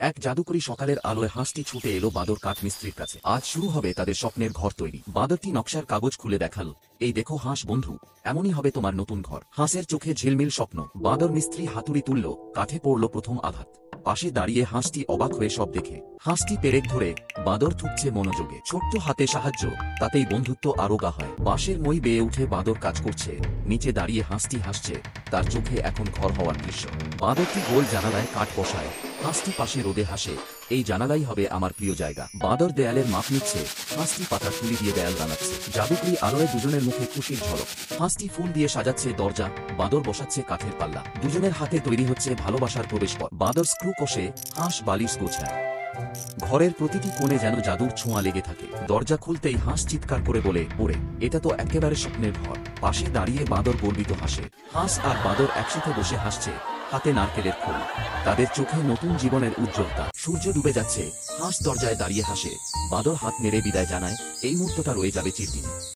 এক জাদুকরী সকালের আলোয় হাঁসটি ছুটে এলো বাঁদর কাঠমিস্ত্রির কাছে। আজ শুরু হবে তাদের স্বপ্নের ঘর তৈরি। বাঁদরটি নকশার কাগজ খুলে দেখাল, এই দেখো হাঁস বন্ধু, এমনই হবে তোমার নতুন ঘর। হাঁসের চোখে ঝিলমিল স্বপ্ন। বাঁদর মিস্ত্রি হাতুড়ি তুলল, কাঠে পড়ল প্রথম আঘাত। পাশে দাঁড়িয়ে হাঁসটি অবাক হয়ে সব দেখে। হাঁসটি পেরেক ধরে, বাঁদর ঠুকছে মনোযোগে। ছোট্ট হাতে সাহায্য, তাতেই বন্ধুত্ব আরো গা হয়। বাঁশের মই বেয়ে উঠে বাঁদর কাজ করছে, নিচে দাঁড়িয়ে হাঁসটি হাসছে, তার চোখে এখন ঘর হওয়ার দৃশ্য। বাঁদরটি গোল জানালায় কাঠ বসায়, হাঁসটি পাশে রোদে হাসে, এই জানালাই হবে আমার প্রিয় জায়গা। বাঁদর দেয়ালের মাপ নিচ্ছে, হাঁসটি পাতার তুলি দিয়ে দেয়াল বানাচ্ছে। জাদুকরি আলোয় দুজনের মুখে খুশির ঝলক। হাঁসটি ফুল দিয়ে সাজাচ্ছে দরজা, বাঁদর বসাচ্ছে কাঠের পাল্লা। দুজনের হাতে তৈরি হচ্ছে ভালোবাসার প্রবেশপথ। বাঁদর স্ক্রু কষে, হাঁস বালিশ গোছায়। ঘরের প্রতিটি কোণে যেন জাদুর ছোঁয়া লেগে থাকে। দরজা খুলতেই হাঁস চিৎকার করে বলে, ওরে, এটা তো একেবারে স্বপ্নের ঘর। পাশে দাঁড়িয়ে বাঁদর গর্বিত হাসে। হাঁস আর বাঁদর একসাথে বসে হাসছে, হাতে নারকেলের খোল। তাদের চোখে নতুন জীবনের উজ্জ্বলতা। সূর্য ডুবে যাচ্ছে, হাঁস দরজায় দাঁড়িয়ে হাসে, বাঁদর হাত নেড়ে বিদায় জানায়। এই মুহূর্তটা রয়ে যাবে চিরদিন।